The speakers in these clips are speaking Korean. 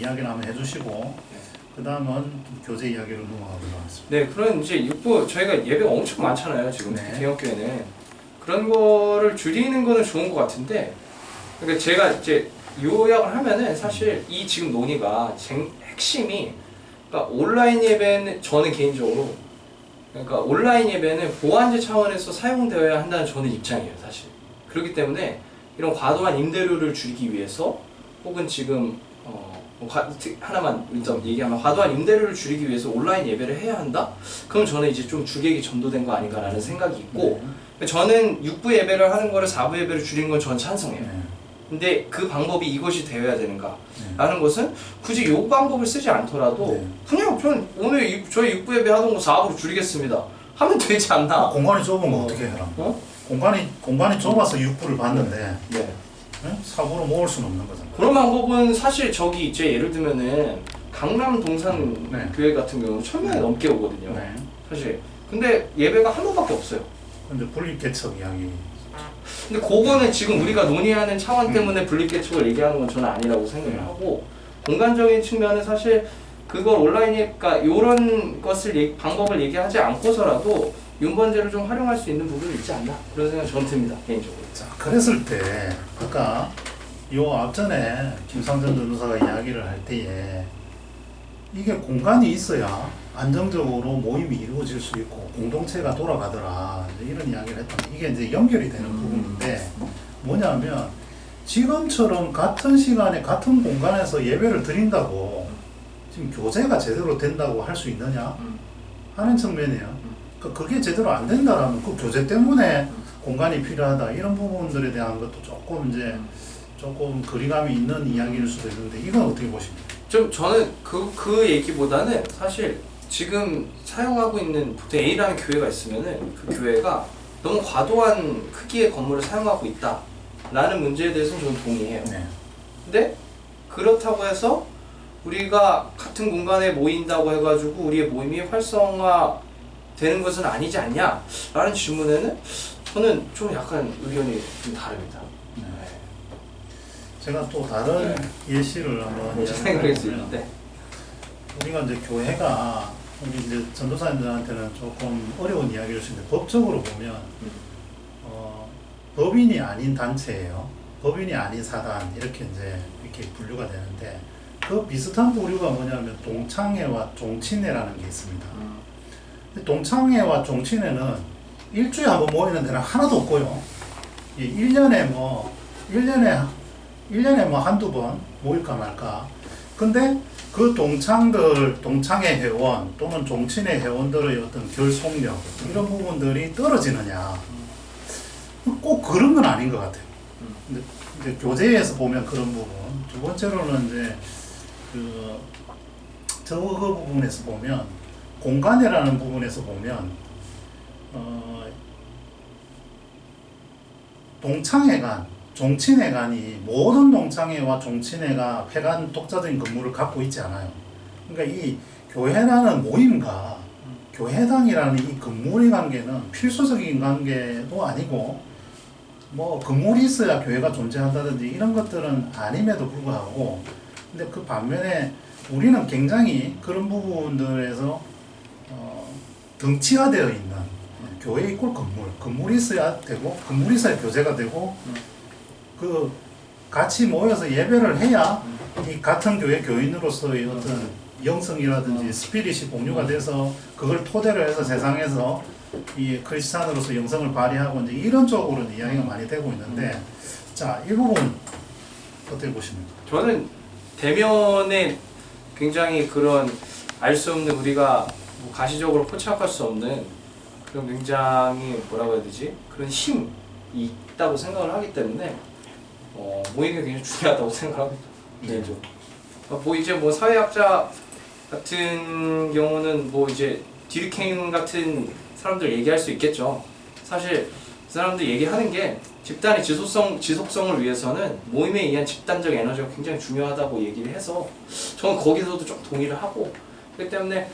이야기를 한번 해주시고 그 다음은 교재 이야기로 넘어가도록 하겠습니다. 네, 그런 이제 육부 저희가 예배가 엄청 많잖아요. 지금 네. 대형교회는 그런 거를 줄이는 거는 좋은 것 같은데, 그러니까 제가 이제 요약을 하면은 사실 이 지금 논의가 핵심이 그러니까 온라인 예배는 저는 개인적으로 그러니까 온라인 예배는 보안제 차원에서 사용되어야 한다는 저는 입장이에요, 사실. 그렇기 때문에 이런 과도한 임대료를 줄이기 위해서 혹은 지금 하나만 일단 얘기하면 과도한 임대료를 줄이기 위해서 온라인 예배를 해야 한다? 그럼 저는 이제 좀 주객이 전도된 거 아닌가라는 생각이 있고, 저는 6부 예배를 하는 거를 4부 예배를 줄이는 건 전 찬성해요. 근데 그 방법이 이것이 되어야 되는가? 라는 것은 굳이 이 방법을 쓰지 않더라도 그냥 저는 오늘 저희 6부 예배 하던 거 4부로 줄이겠습니다 하면 되지 않나? 공간이 좁으면 어떻게 해라? 공간이 좁아서 6부를 봤는데 네. 사고로 모을 수는 없는 거잖아요. 그런 방법은 사실 저기 이제 예를 들면은 강남 동산 교회 같은 경우는 1000명이 넘게 오거든요. 사실. 근데 예배가 한 번밖에 없어요. 근데 분립개척 이야기. 근데 그거는 지금 우리가 논의하는 차원 때문에 분립개척을 얘기하는 건 저는 아니라고 생각을 하고, 공간적인 측면은 사실 그걸 온라인에 그러니까 이런 것을 방법을 얘기하지 않고서라도 윤번제를 좀 활용할 수 있는 부분이 있지 않나 그런 생각이 저는 듭니다, 개인적으로. 자, 그랬을 때 아까 요 앞전에 김상전 변호사가 이야기를 할 때에 이게 공간이 있어야 안정적으로 모임이 이루어질 수 있고 공동체가 돌아가더라 이런 이야기를 했던 이게 이제 연결이 되는 부분인데, 뭐냐면 지금처럼 같은 시간에 같은 공간에서 예배를 드린다고 지금 교제가 제대로 된다고 할 수 있느냐 하는 측면이에요. 그러니까 그게 제대로 안 된다라면 그 교제 때문에 공간이 필요하다 이런 부분들에 대한 것도 조금 거리감이 있는 이야기일 수도 있는데, 이건 어떻게 보십니까? 저는 그 얘기보다는 사실 지금 사용하고 있는 보통 A라는 교회가 있으면은 그 교회가 너무 과도한 크기의 건물을 사용하고 있다라는 문제에 대해서는 저는 동의해요. 근데 그렇다고 해서 우리가 같은 공간에 모인다고 해가지고 우리의 모임이 활성화 되는 것은 아니지 않냐? 라는 질문에는 저는 좀 약간 의견이 좀 다릅니다. 제가 또 다른 예시를 한번 생각할 수 있는데, 우리가 이제 교회가 우리 이제 전도사님들한테는 조금 어려운 이야기일 수 있는데, 법적으로 보면 법인이 아닌 단체예요. 법인이 아닌 사단 이렇게 분류가 되는데, 그 비슷한 부류가 뭐냐면 동창회와 종친회라는 게 있습니다. 동창회와 종친회는 일주일에 한 번 모이는 데는 하나도 없고요. 1년에 뭐 한두 번 모일까 말까. 근데 그 동창회 회원 또는 종친회 회원들의 어떤 결속력 이런 부분들이 떨어지느냐, 꼭 그런 건 아닌 것 같아요. 근데 이제 교재에서 보면 그런 부분. 두 번째로는 이제 그 부분에서 보면 공간이라는 부분에서 보면 동창회관, 종친회관이 모든 동창회와 종친회가 회관 독자적인 건물을 갖고 있지 않아요. 그러니까 이 교회라는 모임과 교회당이라는 이 건물의 관계는 필수적인 관계도 아니고, 뭐 건물이 있어야 교회가 존재한다든지 이런 것들은 아님에도 불구하고, 근데 그 반면에 우리는 굉장히 그런 부분들에서 덩치가 되어 있는 교회 이꼴 건물이 있어야 되고, 건물이 있어야 교제가 되고, 그 같이 모여서 예배를 해야 이 같은 교회 교인으로서의 어떤 영성이라든지 스피릿이 공유가 돼서 그걸 토대로 해서 세상에서 이 크리스찬으로서 영성을 발휘하고 이제 이런 쪽으로는 이야기가 많이 되고 있는데, 자, 이 부분 어떻게 보십니까? 저는 대면에 굉장히 그런 알 수 없는, 우리가 뭐 가시적으로 포착할 수 없는 그런 굉장히 뭐라고 해야 되지? 그런 힘이 있다고 생각을 하기 때문에 모이는 게 굉장히 중요하다고 생각합니다. 개인적으로. 뭐 이제 뭐 사회학자 같은 경우는 뭐 이제 디르케인 같은 사람들 얘기할 수 있겠죠. 사실 그 사람들 얘기하는 게 집단의 지속성을 위해서는 모임에 의한 집단적 에너지가 굉장히 중요하다고 얘기를 해서 저는 거기서도 좀 동의를 하고, 그렇기 때문에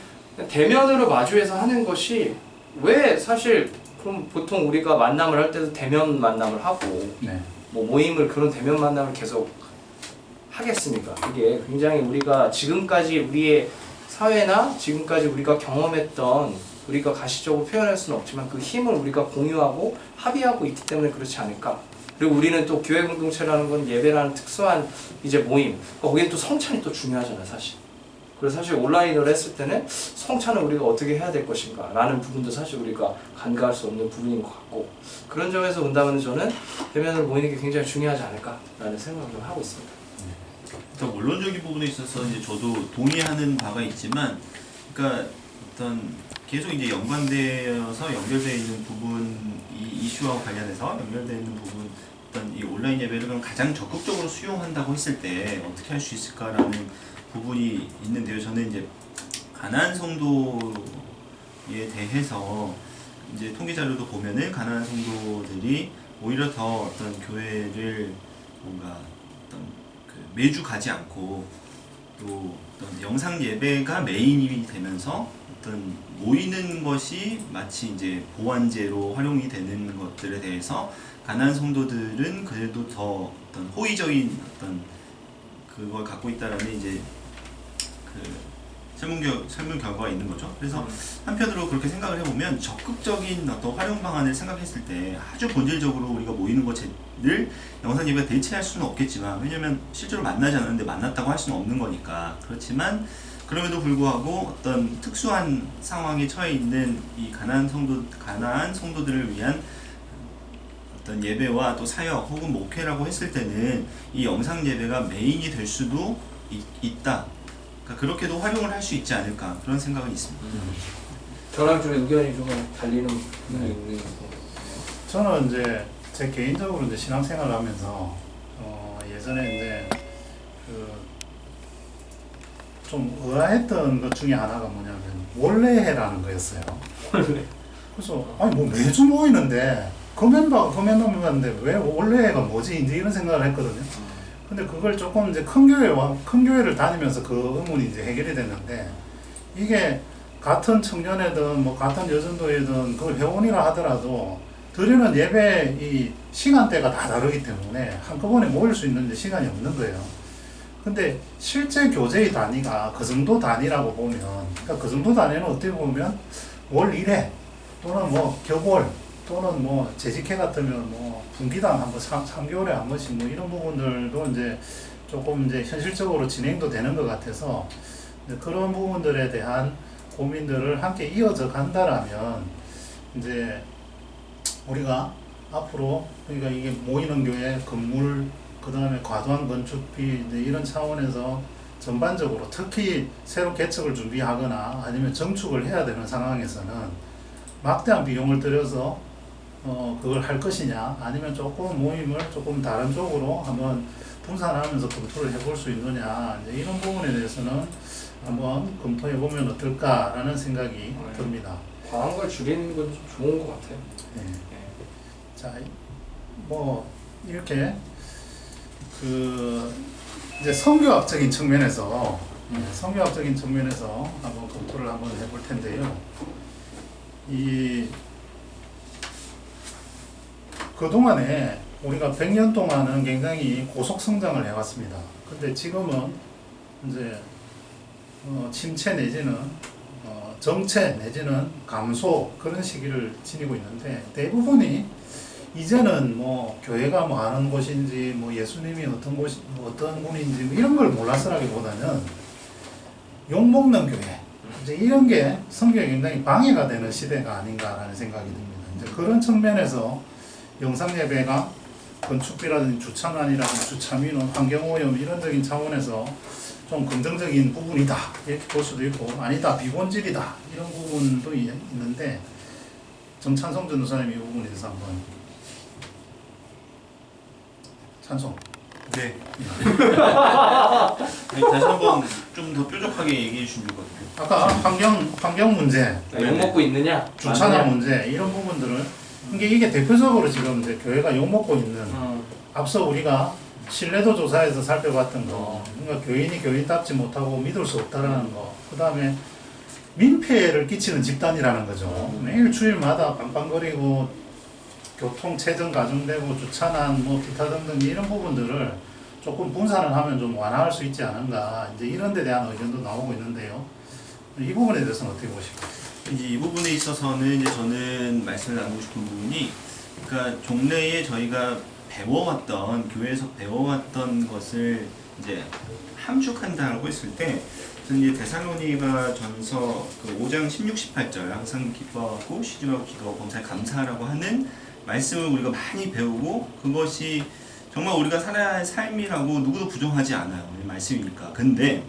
대면으로 마주해서 하는 것이 왜 사실 그럼 보통 우리가 만남을 할 때도 대면 만남을 하고 뭐 모임을 그런 대면 만남을 계속 하겠습니까? 이게 굉장히 우리가 지금까지 우리의 사회나 지금까지 우리가 경험했던 우리가 가시적으로 표현할 수는 없지만 그 힘을 우리가 공유하고 합의하고 있기 때문에 그렇지 않을까. 그리고 우리는 또 교회 공동체라는 건 예배라는 특수한 이제 모임, 거기에 또 성찬이 또 중요하잖아요, 사실. 그래서 사실 온라인으로 했을 때는 성찬을 우리가 어떻게 해야 될 것인가 라는 부분도 사실 우리가 간과할 수 없는 부분인 것 같고, 그런 점에서 본다면 저는 대면으로 모이는 게 굉장히 중요하지 않을까라는 생각을 좀 하고 있습니다. 일단 원론적인 부분에 있어서 이제 저도 동의하는 바가 있지만, 그러니까 어떤 계속 이제 연관되어서 연결되어 있는 부분, 이 이슈와 관련해서 연결되어 있는 부분, 어떤 이 온라인 예배를 그럼 가장 적극적으로 수용한다고 했을 때 어떻게 할 수 있을까라는 부분이 있는데요. 저는 이제 가난한 성도에 대해서 이제 통계 자료도 보면은 가난한 성도들이 오히려 더 어떤 교회를 뭔가 어떤 그 매주 가지 않고 또 어떤 영상 예배가 메인이 되면서 어떤 모이는 것이 마치 이제 보완제로 활용이 되는 것들에 대해서 가난한 성도들은 그래도 더 어떤 호의적인 어떤 그걸 갖고 있다라는 이제 그 설문 결과가 있는 거죠. 그래서 한편으로 그렇게 생각을 해보면 적극적인 어떤 활용 방안을 생각했을 때 아주 본질적으로 우리가 모이는 것을 영상 예배가 대체할 수는 없겠지만, 왜냐면 실제로 만나지 않았는데 만났다고 할 수는 없는 거니까. 그렇지만 그럼에도 불구하고 어떤 특수한 상황에 처해 있는 이 가난한 성도들을 위한 어떤 예배와 또 사역 혹은 목회라고 했을 때는 이 영상 예배가 메인이 될 수도 있다. 그러니까 그렇게도 활용을 할 수 있지 않을까, 그런 생각은 있습니다. 저랑 좀 의견이 좀 달리는 부분이 있는 것 같아요. 저는 이제 제 개인적으로 이제 신앙생활을 하면서 예전에 이제 그 좀 의아했던 것 중에 하나가 뭐냐면 원래해라는 거였어요. 그래서 아니 뭐 매주 모이는데 그 멤버가 그 멤버인데 왜 원래해가 뭐지 이제 이런 생각을 했거든요. 근데 그걸 조금 이제 큰 교회를 다니면서 그 의문이 이제 해결이 됐는데, 이게 같은 청년회든 뭐 같은 여전도회든 그걸 회원이라 하더라도 드리는 예배 이 시간대가 다 다르기 때문에 한꺼번에 모일 수 있는 시간이 없는 거예요. 근데 실제 교제의 단위가 그 정도 단위라고 보면, 그러니까 그 정도 단위는 어떻게 보면 월 1회 또는 뭐 격월 또는 뭐 재직회 같으면 뭐 분기당 한 번 3개월에 한 번씩 뭐 이런 부분들도 이제 조금 이제 현실적으로 진행도 되는 것 같아서, 그런 부분들에 대한 고민들을 함께 이어져 간다라면 이제 우리가 앞으로, 그러니까 이게 모이는 교회 건물, 그 다음에 과도한 건축비 이제 이런 차원에서 전반적으로 특히 새로 개척을 준비하거나 아니면 정축을 해야 되는 상황에서는 막대한 비용을 들여서 그걸 할 것이냐, 아니면 조금 모임을 조금 다른 쪽으로 한번 분산하면서 검토를 해볼 수 있느냐, 이제 이런 부분에 대해서는 한번 검토해 보면 어떨까라는 생각이 듭니다. 과한 걸 줄이는 건 좀 좋은 것 같아요. 네. 자, 뭐 이렇게 그 이제 성교학적인 측면에서 한번 검토를 한번 해볼 텐데요. 그동안에 우리가 100년 동안은 굉장히 고속 성장을 해왔습니다. 근데 지금은 이제 침체 내지는 정체 내지는 감소, 그런 시기를 지니고 있는데, 대부분이 이제는 뭐 교회가 뭐 하는 곳인지 뭐 예수님이 어떤 분인지 뭐 이런 걸 몰라서라기보다는 욕먹는 교회, 이제 이런 게 성경에 굉장히 방해가 되는 시대가 아닌가라는 생각이 듭니다. 이제 그런 측면에서 영상 예배가 건축비라든지 주차난이라든지 주차민원, 환경오염 이런적인 차원에서 좀 긍정적인 부분이다 이렇게 볼 수도 있고, 아니다 비본질이다 이런 부분도 있는데, 정찬성 전도사님이 이 부분에 대해서 한번 찬송. 네. 아니, 다시 한번 좀 더 뾰족하게 얘기해 주시면 좋을 것 같아요. 아까 환경 문제, 욕 먹고 있느냐? 주차난 문제 이런 부분들을, 이게 대표적으로 지금 이제 교회가 욕먹고 있는, 앞서 우리가 신뢰도 조사에서 살펴봤던 거, 그러니까 교인이 교인답지 못하고 믿을 수 없다라는 거, 그 다음에 민폐를 끼치는 집단이라는 거죠. 매일 주일마다 빵빵거리고 교통 체증 가중되고 주차난 뭐 기타 등등 이런 부분들을 조금 분산을 하면 좀 완화할 수 있지 않은가 이제 이런 데 대한 의견도 나오고 있는데요. 이 부분에 대해서는 어떻게 보십니까? 이제 이 부분에 있어서는 이제 저는 말씀을 나누고 싶은 부분이, 그러니까 종래에 저희가 배워왔던, 교회에서 배워왔던 것을 이제 함축한다고 했을 때, 저는 이제 데살로니가 전서 그 5장 16, 18절 항상 기뻐하고 쉬지마고 기도하고 범사에 감사하라고 하는 말씀을 우리가 많이 배우고, 그것이 정말 우리가 살아야 할 삶이라고 누구도 부정하지 않아요. 말씀이니까. 근데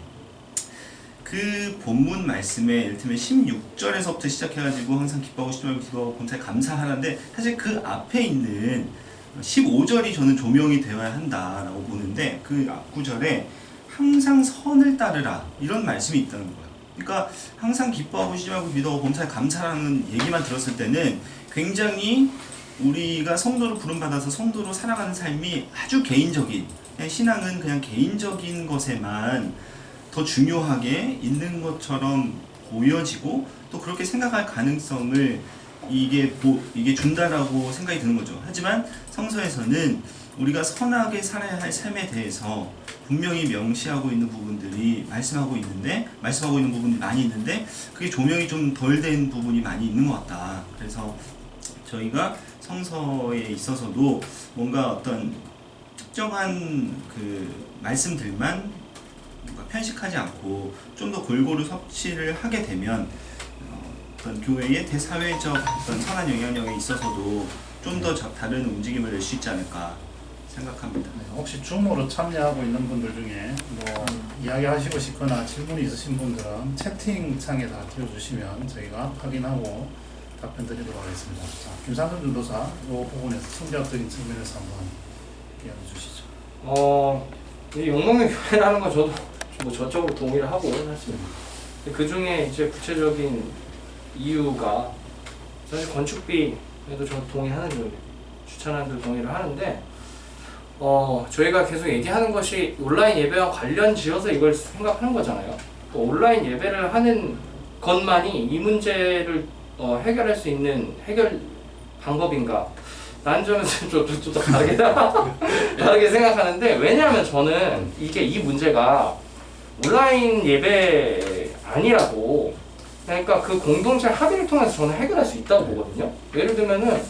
그 본문 말씀에 이를테면 16절에서부터 시작해가지고 항상 기뻐하고 쉬지마고 기도하고 범사에 감사하는데, 사실 그 앞에 있는 15절이 저는 조명이 되어야 한다라고 보는데, 그 앞구절에 항상 선을 따르라 이런 말씀이 있다는 거예요. 그러니까 항상 기뻐하고 쉬지마고 기도하고 범사에 감사라는 얘기만 들었을 때는 굉장히 우리가 성도로 부름받아서 성도로 살아가는 삶이 아주 개인적인, 그냥 신앙은 그냥 개인적인 것에만 더 중요하게 있는 것처럼 보여지고, 또 그렇게 생각할 가능성을 이게 준다라고 생각이 드는 거죠. 하지만 성서에서는 우리가 선하게 살아야 할 삶에 대해서 분명히 명시하고 있는 부분들이 말씀하고 있는 부분이 많이 있는데, 그게 조명이 좀 덜 된 부분이 많이 있는 것 같다. 그래서 저희가 성서에 있어서도 뭔가 어떤 특정한 그 말씀들만 뭔가 편식하지 않고 좀 더 골고루 섭취를 하게 되면 어떤 교회의 대사회적 어떤 선한 영향력에 있어서도 좀 더 다른 움직임을 낼 수 있지 않을까 생각합니다. 네, 혹시 줌으로 참여하고 있는 분들 중에 뭐 이야기하시고 싶거나 질문이 있으신 분들은 채팅창에다 띄워주시면 저희가 확인하고 답변 드리도록 하겠습니다. 자, 김상준 전도사, 이 부분에서 성경적인 측면에서 한번 이야기해 주시죠. 이 욕먹는 교회라는 건 저도 뭐 전적으로 동의를 하고 사실 그 중에 이제 구체적인 이유가 사실 건축비에도 저도 동의하는 줄, 추천하는 줄 동의를 하는데, 저희가 계속 얘기하는 것이 온라인 예배와 관련 지어서 이걸 생각하는 거잖아요. 또 온라인 예배를 하는 것만이 이 문제를 해결할 수 있는 해결 방법인가? 라는 점에서 좀 다르게 생각하는데, 왜냐하면 저는 이 문제가 온라인 예배 아니라도, 그러니까 그 공동체 합의를 통해서 저는 해결할 수 있다고 보거든요. 예를 들면은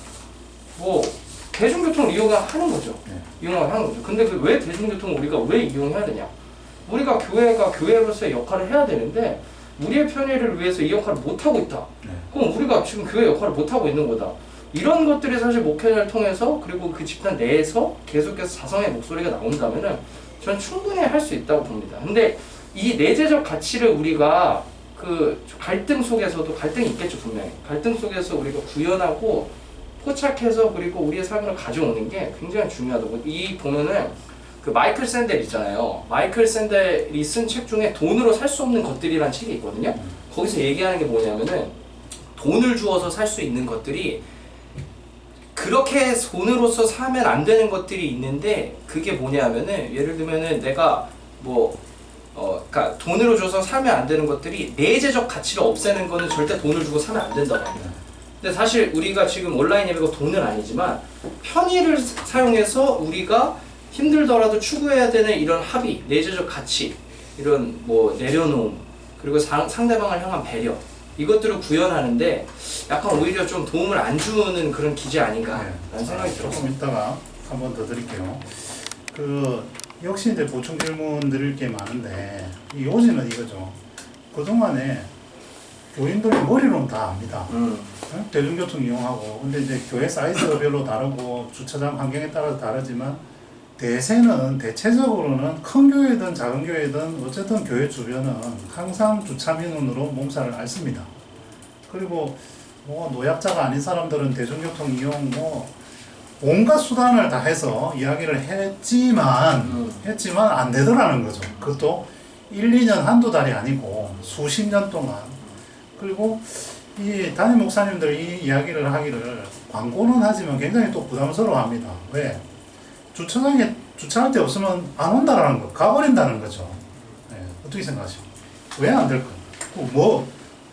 뭐 대중교통을 이용하는 거죠. 이용하는 거죠. 근데 왜 대중교통을 우리가 왜 이용해야 되냐? 우리가 교회가 교회로서의 역할을 해야 되는데 우리의 편의를 위해서 이 역할을 못 하고 있다. 그럼 우리가 지금 교회 역할을 못 하고 있는 거다. 이런 것들이 사실 목회를 통해서, 그리고 그 집단 내에서 계속해서 자성의 목소리가 나온다면은 전 충분히 할 수 있다고 봅니다. 근데 이 내재적 가치를 우리가 그 갈등 속에서도, 갈등이 있겠죠 분명히, 갈등 속에서 우리가 구현하고 포착해서 그리고 우리의 삶으로 가져오는 게 굉장히 중요하다고. 이 보면은 그 마이클 샌델 있잖아요. 마이클 샌델이 쓴 책 중에 돈으로 살 수 없는 것들이라는 책이 있거든요. 거기서 얘기하는 게 뭐냐면은 돈을 주어서 살 수 있는 것들이 그렇게 돈으로서 사면 안 되는 것들이 있는데, 그게 뭐냐면은 예를 들면은 내가 그러니까 돈으로 줘서 사면 안 되는 것들이 내재적 가치를 없애는 거는 절대 돈을 주고 사면 안 된다고 합니다. 근데 사실 우리가 지금 온라인 예배가 돈은 아니지만 편의를 사용해서 우리가 힘들더라도 추구해야 되는 이런 합의, 내재적 가치, 이런 뭐 내려놓음, 그리고 상대방을 향한 배려, 이것들을 구현하는데 약간 오히려 좀 도움을 안 주는 그런 기제 아닌가라는 생각이 들었어요. 조금 이따가 한 번 더 드릴게요. 역시 이제 보충 질문 드릴 게 많은데, 이 요지는 이거죠. 그동안에 교인들이 머리로는 다 압니다. 대중교통 이용하고, 근데 이제 교회 사이즈별로 다르고 주차장 환경에 따라서 다르지만 대체적으로는 큰 교회든 작은 교회든 어쨌든 교회 주변은 항상 주차민원으로 몸살을 앓습니다. 그리고 뭐 노약자가 아닌 사람들은 대중교통 이용 온갖 수단을 다 해서 이야기를 했지만 안 되더라는 거죠. 그것도 1, 2년 한두 달이 아니고 수십 년 동안. 그리고 이 담임 목사님들이 이 이야기를 하기를 광고는 하지만 굉장히 또 부담스러워 합니다. 왜? 주차장에 주차할 데 없으면 안 온다라는 거, 가버린다는 거죠. 네, 어떻게 생각하십니까? 왜 안 될까요?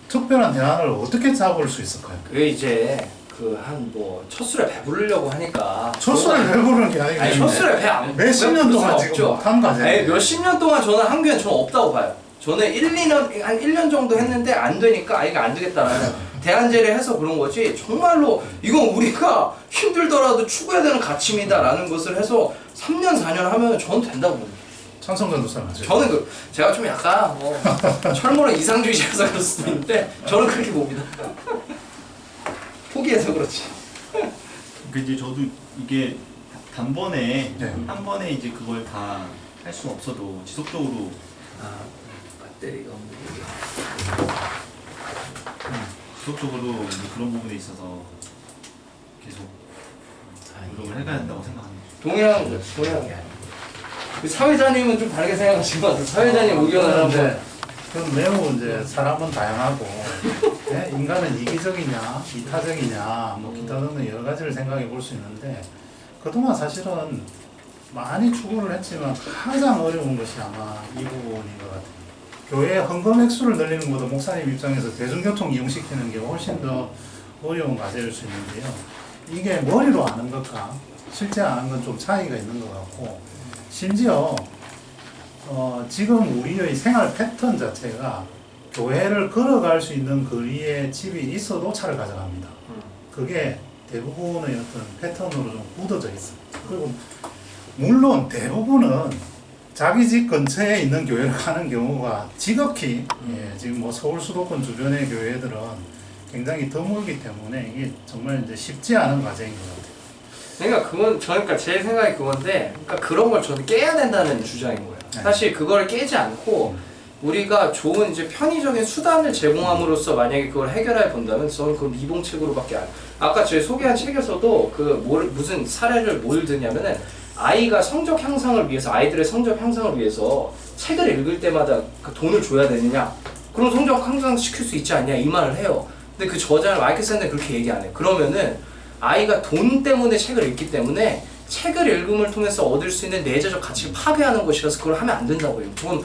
특별한 대안을 어떻게 잡을 수 있을까요? 그게 이제 그 한 뭐 첫술에 배부르려고 하니까 첫술에 배부르는 게 아니고 아니 첫술에 배안 몇십 년 동안 지금 못한 거지. 몇십 년 동안 저는 한 개는 저는 없다고 봐요. 저는 1, 2년 한 1년 정도 했는데 안 되니까 이거 안 되겠다라는 대안제를 해서 그런 거지. 정말로 이건 우리가 힘들더라도 추구해야 되는 가치입니다라는 것을 해서 3년 4년 하면 저는 된다고 봅니다. 찬성 전도사 맞죠? 저는 제가 좀 약간 뭐 철모는 이상주의자라서 그럴 수도 있는데 저는 그렇게 봅니다. 포기해서 그렇지. 그 이제 저도 이게 단번에 네. 한 번에 이제 그걸 다 할 수는 없어도 지속적으로 배터리가 지속적으로 이제 그런 부분에 있어서 계속 노력을 해가야 된다고 생각합니다. 동일한 게 아니에요. 그 사회자님은 좀 다르게 생각하신 것 같아요. 사회자님 의견을 한번. 네. 그건 매우 이제 사람은 다양하고 네? 인간은 이기적이냐 이타적이냐 뭐 기타 등등 여러 가지를 생각해 볼 수 있는데 그동안 사실은 많이 추구를 했지만 가장 어려운 것이 아마 이 부분인 것 같아요. 교회 헌금 액수를 늘리는 것보다 목사님 입장에서 대중교통 이용시키는 게 훨씬 더 어려운 과제일 수 있는데요. 이게 머리로 아는 것과 실제 아는 건 좀 차이가 있는 것 같고 심지어 지금 우리의 생활 패턴 자체가 교회를 걸어갈 수 있는 거리에 집이 있어도 차를 가져갑니다. 그게 대부분의 어떤 패턴으로 좀 굳어져 있어요. 그리고 물론 대부분은 자기 집 근처에 있는 교회를 가는 경우가 지극히 지금 뭐 서울 수도권 주변의 교회들은 굉장히 드물기 때문에 이게 정말 이제 쉽지 않은 과제인 것 같아요. 그러니까 그러니까 제 생각이 그건데, 그러니까 그런 걸 저는 깨야 된다는 주장인 거예요. 네. 사실 그걸 깨지 않고 우리가 좋은 이제 편의적인 수단을 제공함으로써 만약에 그걸 해결해 본다면 저는 그건 미봉책으로밖에 안. 아까 제가 소개한 책에서도 무슨 사례를 뭘 드냐면은 아이가 성적 향상을 위해서 아이들의 성적 향상을 위해서 책을 읽을 때마다 그 돈을 줘야 되느냐? 그럼 성적 향상 시킬 수 있지 않냐 이 말을 해요. 근데 그 저자는 마이클 샌드는 그렇게 얘기 안 해요. 그러면은 아이가 돈 때문에 책을 읽기 때문에 책을 읽음을 통해서 얻을 수 있는 내재적 가치를 파괴하는 것이라서 그걸 하면 안 된다고 해요. 그건